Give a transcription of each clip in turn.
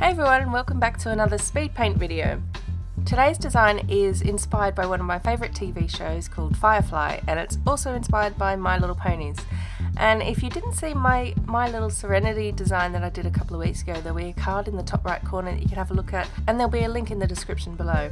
Hey everyone, and welcome back to another speed paint video. Today's design is inspired by one of my favourite TV shows called Firefly, and it's also inspired by My Little Ponies. And if you didn't see my Little Serenity design that I did a couple of weeks ago, there'll be a card in the top right corner that you can have a look at, and there'll be a link in the description below.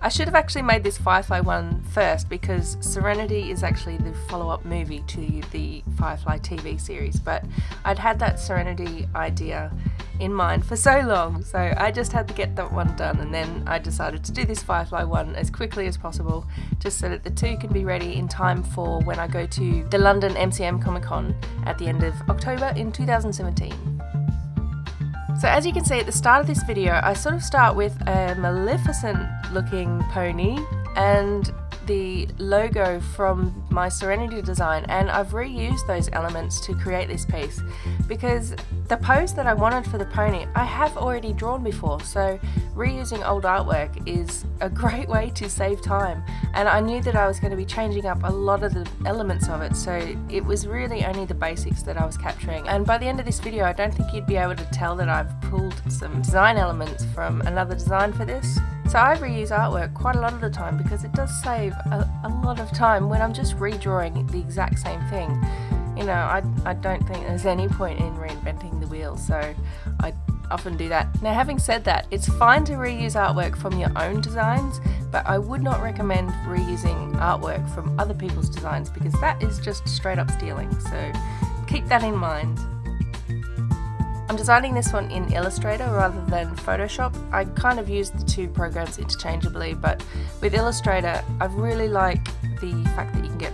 I should have actually made this Firefly one first because Serenity is actually the follow-up movie to the Firefly TV series, but I'd had that Serenity idea in mind for so long, so I just had to get that one done, and then I decided to do this Firefly one as quickly as possible just so that the two can be ready in time for when I go to the London MCM Comic Con at the end of October in 2017. So as you can see at the start of this video, I sort of start with a Maleficent looking pony and the logo from my Serenity design, and I've reused those elements to create this piece because the pose that I wanted for the pony I have already drawn before, so reusing old artwork is a great way to save time, and I knew that I was going to be changing up a lot of the elements of it, so it was really only the basics that I was capturing. And by the end of this video I don't think you'd be able to tell that I've pulled some design elements from another design for this. So I reuse artwork quite a lot of the time because it does save a lot of time when I'm just redrawing the exact same thing. You know, I don't think there's any point in reinventing the wheel, so I often do that. Now, having said that, it's fine to reuse artwork from your own designs, but I would not recommend reusing artwork from other people's designs because that is just straight up stealing, so keep that in mind. I'm designing this one in Illustrator rather than Photoshop. I kind of use the two programs interchangeably, but with Illustrator I really like the fact that you can get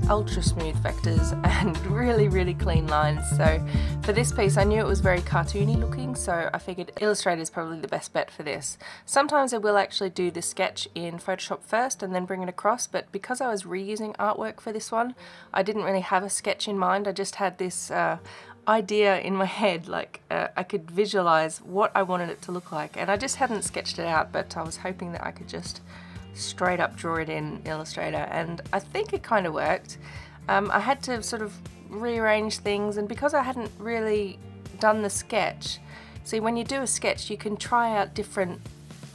ultra smooth vectors and really clean lines. So for this piece I knew it was very cartoony looking, so I figured Illustrator is probably the best bet for this. Sometimes I will actually do the sketch in Photoshop first and then bring it across, but because I was reusing artwork for this one I didn't really have a sketch in mind. I just had this idea in my head, like I could visualize what I wanted it to look like, and I just hadn't sketched it out, but I was hoping that I could just straight up draw it in Illustrator, and I think it kind of worked. I had to sort of rearrange things, and because I hadn't really done the sketch, see, when you do a sketch you can try out different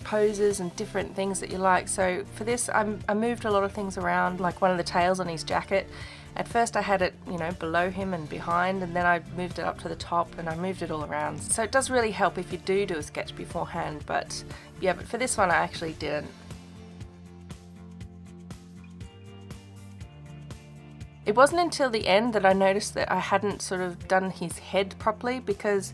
poses and different things that you like. So for this I moved a lot of things around, like one of the tails on his jacket. At first I had it, you know, below him and behind, and then I moved it up to the top and I moved it all around. So it does really help if you do a sketch beforehand, but yeah, but for this one I actually didn't. It wasn't until the end that I noticed that I hadn't sort of done his head properly, because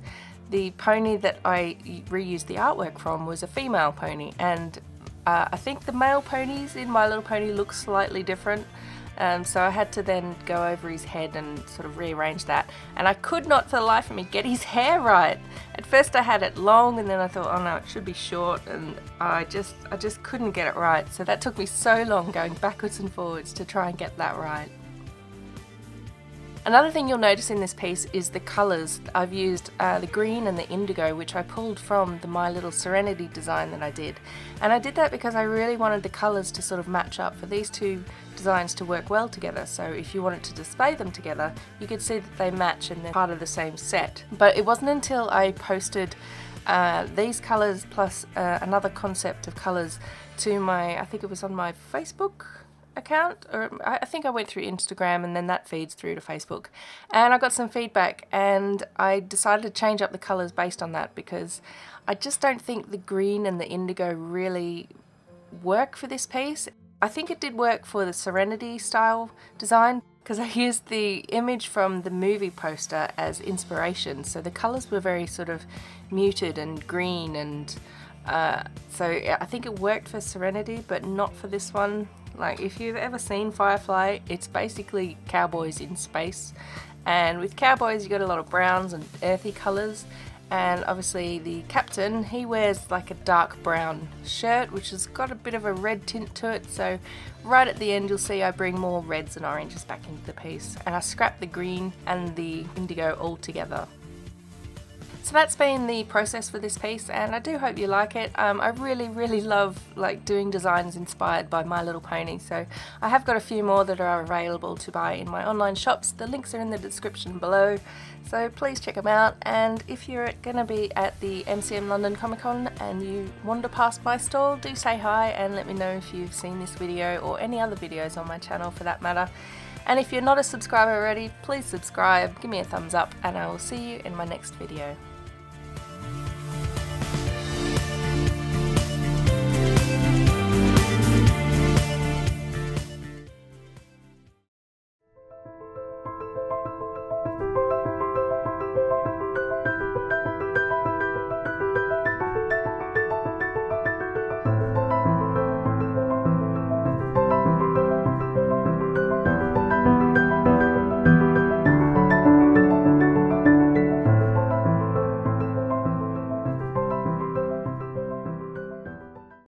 the pony that I reused the artwork from was a female pony, and I think the male ponies in My Little Pony look slightly different. So I had to then go over his head and sort of rearrange that, and I could not for the life of me get his hair right. At first I had it long, and then I thought, oh no, it should be short, and I just couldn't get it right. So that took me so long going backwards and forwards to try and get that right. Another thing you'll notice in this piece is the colours. I've used the green and the indigo, which I pulled from the My Little Serenity design that I did. And I did that because I really wanted the colours to sort of match up for these two designs to work well together. So if you wanted to display them together, you could see that they match and they're part of the same set. But it wasn't until I posted these colours plus another concept of colours to my, I think it was on my Facebook account, or I think I went through Instagram, and then that feeds through to Facebook, and I got some feedback and I decided to change up the colours based on that, because I just don't think the green and the indigo really work for this piece. I think it did work for the Serenity style design because I used the image from the movie poster as inspiration, so the colours were very sort of muted and green, and so I think it worked for Serenity but not for this one. Like, if you've ever seen Firefly, it's basically cowboys in space, and with cowboys you got a lot of browns and earthy colours, and obviously the captain, he wears like a dark brown shirt which has got a bit of a red tint to it, so right at the end you'll see I bring more reds and oranges back into the piece, and I scrap the green and the indigo all together. So that's been the process for this piece, and I do hope you like it. I really love doing designs inspired by My Little Pony, so I have got a few more that are available to buy in my online shops. The links are in the description below, so please check them out. And if you're going to be at the MCM London Comic Con and you wander past my stall, do say hi and let me know if you've seen this video or any other videos on my channel for that matter. And if you're not a subscriber already, please subscribe, give me a thumbs up, and I will see you in my next video.